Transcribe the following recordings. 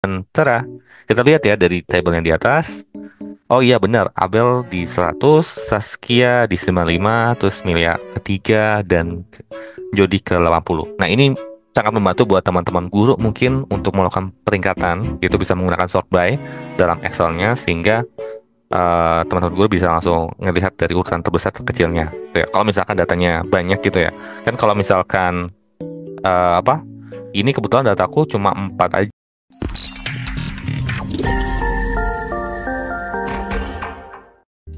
Sementara kita lihat ya dari tabel yang di atas. Oh iya benar, Abel di 100, Saskia di 95, terus Milia ketiga, dan Jody ke 80. Nah ini sangat membantu buat teman-teman guru mungkin untuk melakukan peringkatan, itu bisa menggunakan sort by dalam Excel-nya, sehingga teman-teman guru bisa langsung ngelihat dari urutan terbesar terkecilnya. Gitu ya. Kalau misalkan datanya banyak gitu ya, kan kalau misalkan apa, ini kebetulan dataku cuma 4 aja.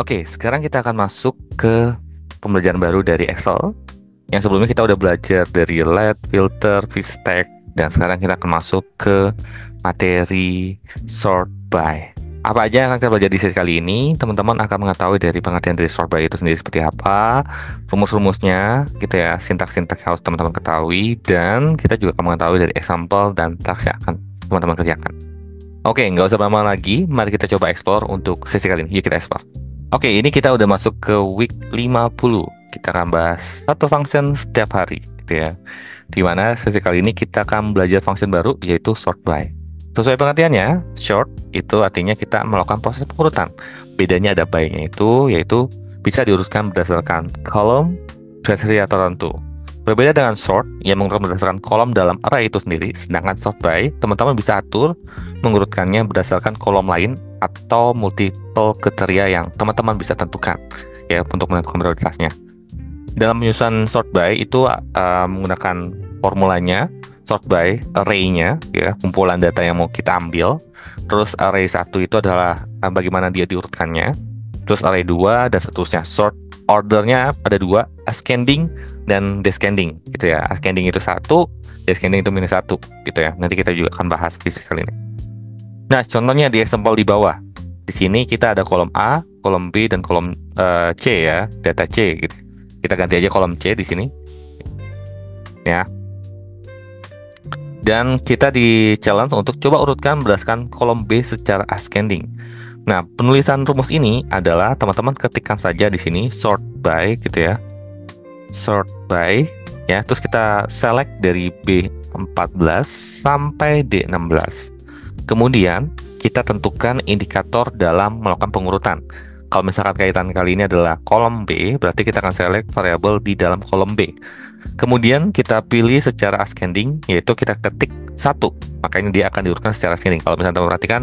Oke, sekarang kita akan masuk ke pembelajaran baru dari Excel. Yang sebelumnya kita udah belajar dari LED, filter, VStack, dan sekarang kita akan masuk ke materi sort by. Apa aja yang akan kita belajar di sesi kali ini? Teman-teman akan mengetahui dari pengertian dari sort by itu sendiri seperti apa, rumus-rumusnya, gitu ya, sintak-sintak yang harus teman-teman ketahui, dan kita juga akan mengetahui dari example dan task yang akan teman-teman kerjakan. Oke, nggak usah lama lagi, mari kita coba explore untuk sesi kali ini. Yuk kita explore. Oke, ini kita udah masuk ke week 50. Kita akan bahas satu function setiap hari, gitu ya. Dimana sesi kali ini kita akan belajar function baru, yaitu sort by. Sesuai pengertiannya, short itu artinya kita melakukan proses pengurutan. Bedanya ada by-nya itu, yaitu bisa diurutkan berdasarkan kolom kriteria tertentu. Berbeda dengan sort yang mengurutkan berdasarkan kolom dalam array itu sendiri, sedangkan sort by, teman-teman bisa atur mengurutkannya berdasarkan kolom lain atau multiple kriteria yang teman-teman bisa tentukan ya untuk menentukan prioritasnya. Dalam menyusun sort by itu menggunakan formulanya sort by array-nya ya, kumpulan data yang mau kita ambil. Terus array 1 itu adalah bagaimana dia diurutkannya. Terus array 2 dan seterusnya. Sort ordernya ada 2, ascending dan descending gitu ya. Ascending itu 1, descending itu -1 gitu ya. Nanti kita juga akan bahas di kali ini. Nah, contohnya di example di bawah. Di sini kita ada kolom A, kolom B, dan kolom C ya, data C gitu. Kita ganti aja kolom C di sini. Ya. Dan kita di challenge untuk coba urutkan berdasarkan kolom B secara ascending. Nah, penulisan rumus ini adalah teman-teman ketikkan saja di sini sort by gitu ya. Sort by ya, terus kita select dari B14 sampai D16. Kemudian kita tentukan indikator dalam melakukan pengurutan. Kalau misalkan kaitan kali ini adalah kolom B, berarti kita akan select variabel di dalam kolom B. Kemudian kita pilih secara ascending, yaitu kita ketik 1. Makanya dia akan diurutkan secara ascending. Kalau misalnya teman perhatikan,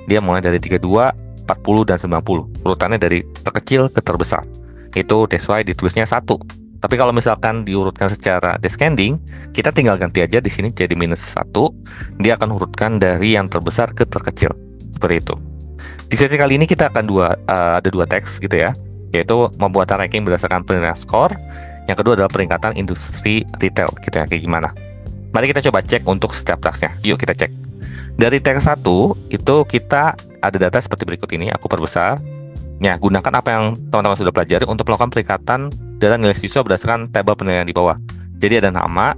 dia mulai dari 32, 40, dan 90. Urutannya dari terkecil ke terbesar. Itu that's why ditulisnya 1. Tapi kalau misalkan diurutkan secara descending, kita tinggal ganti aja di sini jadi -1. Dia akan urutkan dari yang terbesar ke terkecil. Seperti itu. Di sesi kali ini kita akan ada dua teks gitu ya, yaitu membuat ranking berdasarkan penilaian skor. Yang kedua adalah peringkatan industri retail gitu ya, kayak gimana. Mari kita coba cek untuk setiap tasknya. Yuk kita cek. Dari teks 1 itu kita ada data seperti berikut ini, aku perbesar. Ya, gunakan apa yang teman-teman sudah pelajari untuk melakukan peringkatan data nilai siswa berdasarkan tabel penilaian di bawah. Jadi ada nama,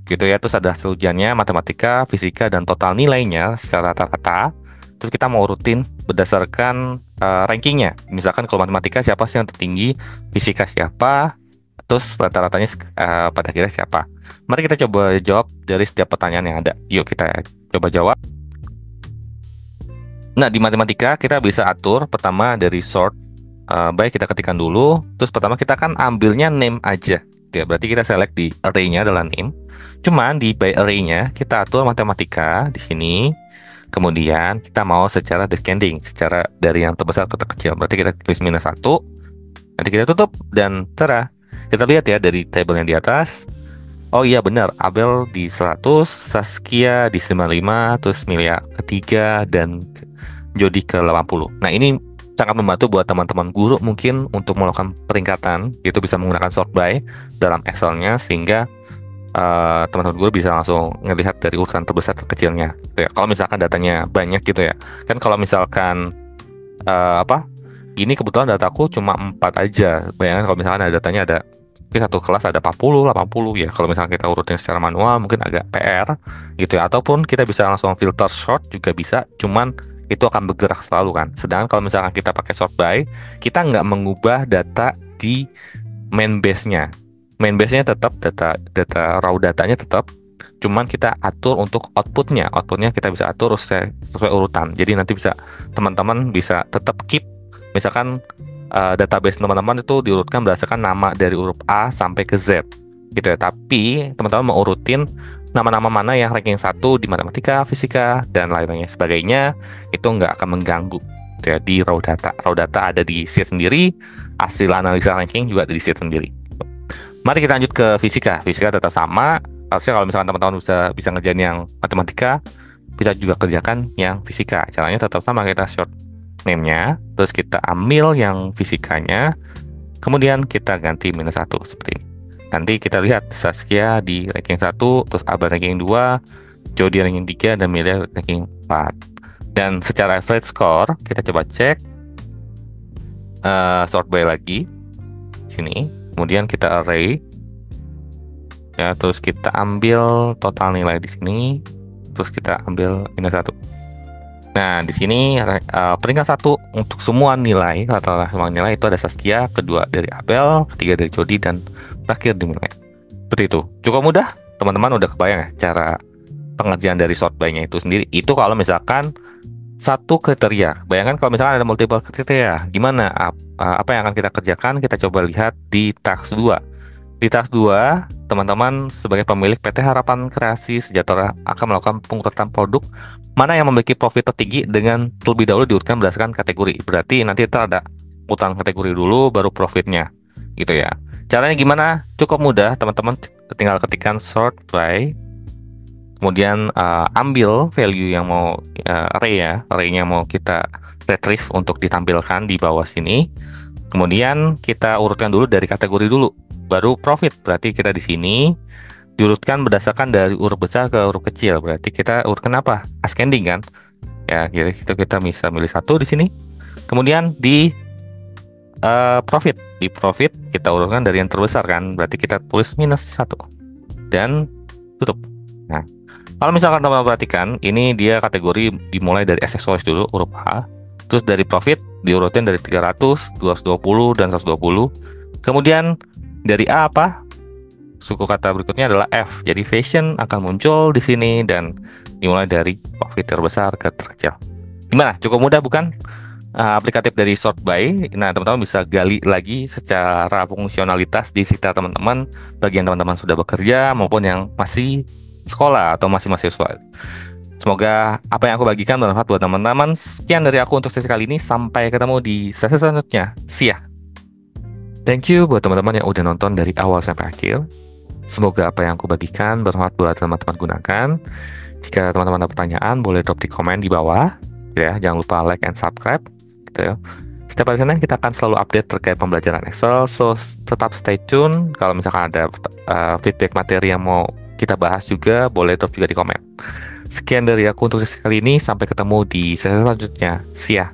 gitu ya, terus ada hasil ujiannya, matematika, fisika, dan total nilainya secara rata-rata. Terus kita mau rutin berdasarkan rankingnya. Misalkan kalau matematika siapa sih yang tertinggi, fisika siapa, terus rata-ratanya pada kira siapa. Mari kita coba jawab dari setiap pertanyaan yang ada. Yuk kita coba jawab. Nah, di matematika kita bisa atur pertama dari sort by, kita ketikkan dulu. Terus pertama kita kan ambilnya name aja. Ya, berarti kita select di array-nya adalah name. Cuman di by array-nya kita atur matematika di sini. Kemudian kita mau secara descending, secara dari yang terbesar ke terkecil. Berarti kita tulis -1. Nanti kita tutup dan tara. Kita lihat ya dari tabel yang di atas. Oh iya benar, Abel di 100, Saskia di 95, terus Milia ketiga, dan Jody ke 80. Nah, ini sangat membantu buat teman-teman guru mungkin untuk melakukan peringkatan. Itu bisa menggunakan sort by dalam Excel-nya, sehingga teman-teman guru bisa langsung ngelihat dari urutan terbesar terkecilnya gitu ya. Kalau misalkan datanya banyak gitu ya. Kan kalau misalkan ini kebetulan dataku cuma 4 aja. Bayangkan kalau misalkan ada datanya ada di satu kelas ada 40, 80 ya. Kalau misalkan kita urutin secara manual mungkin agak PR gitu ya. Ataupun kita bisa langsung filter short juga bisa. Cuman itu akan bergerak selalu kan. Sedangkan kalau misalkan kita pakai sort by, kita nggak mengubah data di main base-nya. Main base-nya tetap data raw datanya tetap, cuman kita atur untuk outputnya. Outputnya kita bisa atur sesuai urutan. Jadi nanti bisa teman-teman bisa tetap keep, misalkan database teman-teman itu diurutkan berdasarkan nama dari huruf A sampai ke Z gitu ya. Tapi teman-teman mau urutin nama-nama mana yang ranking 1 di matematika, fisika, dan lain-lainnya sebagainya, itu nggak akan mengganggu. Jadi raw data ada di sheet sendiri, hasil analisa ranking juga ada di sheet sendiri. Mari kita lanjut ke fisika. Fisika tetap sama. Harusnya kalau misalkan teman-teman bisa ngerjain yang matematika, bisa juga kerjakan yang fisika. Caranya tetap sama, kita short name-nya, terus kita ambil yang fisikanya, kemudian kita ganti -1 seperti ini. Nanti kita lihat Saskia di ranking 1, terus Abel ranking 2, Jody ranking 3, dan Milea ranking 4. Dan secara average score, kita coba cek sort by lagi sini, kemudian kita array ya, terus kita ambil total nilai di sini, terus kita ambil -1. Nah, di sini peringkat 1 untuk semua nilai, rata-rata semua nilai itu ada Saskia, kedua dari Abel, ketiga dari Jody, dan terakhir di Milea. Seperti itu. Cukup mudah, teman-teman udah kebayang ya cara pengerjaan dari sort by-nya itu sendiri. Itu kalau misalkan satu kriteria. Bayangkan kalau misalkan ada multiple kriteria, gimana? Apa yang akan kita kerjakan? Kita coba lihat di task 2. Di task 2, teman-teman sebagai pemilik PT Harapan Kreasi Sejahtera akan melakukan pengurutan produk mana yang memiliki profit tertinggi dengan terlebih dahulu diurutkan berdasarkan kategori. Berarti nanti kita ada urutan kategori dulu, baru profitnya, gitu ya. Caranya gimana? Cukup mudah, teman-teman tinggal ketikkan sort by, kemudian ambil value yang mau array ya, array-nya mau kita retrieve untuk ditampilkan di bawah sini. Kemudian kita urutkan dulu dari kategori dulu, baru profit. Berarti kita di sini diurutkan berdasarkan dari huruf besar ke huruf kecil. Berarti kita urutkan apa? Ascending kan? Ya, jadi kita bisa milih 1 di sini. Kemudian di profit, kita urutkan dari yang terbesar kan? Berarti kita tulis -1 dan tutup. Nah, kalau misalkan teman-teman perhatikan, ini dia kategori dimulai dari aksesoris dulu, huruf A. Terus dari profit diurutin dari 300, 220, dan 120. Kemudian dari A apa? Suku kata berikutnya adalah F. Jadi fashion akan muncul di sini dan dimulai dari profit terbesar ke terkecil. Gimana? Cukup mudah bukan? Aplikatif dari sort by. Nah, teman-teman bisa gali lagi secara fungsionalitas di sekitar teman-teman, bagian teman-teman sudah bekerja maupun yang masih sekolah atau masih mahasiswa. Semoga apa yang aku bagikan bermanfaat buat teman-teman. Sekian dari aku untuk sesi kali ini. Sampai ketemu di sesi selanjutnya. See ya. Thank you buat teman-teman yang udah nonton dari awal sampai akhir. Semoga apa yang aku bagikan bermanfaat buat teman-teman gunakan. Jika teman-teman ada pertanyaan, boleh drop di komen di bawah. Ya, jangan lupa like and subscribe. Gitu ya. Setiap hari Senin kita akan selalu update terkait pembelajaran Excel. So, tetap stay tune. Kalau misalkan ada feedback materi yang mau kita bahas juga, boleh drop juga di komen. Sekian dari aku untuk sesi kali ini. Sampai ketemu di sesi selanjutnya. See ya.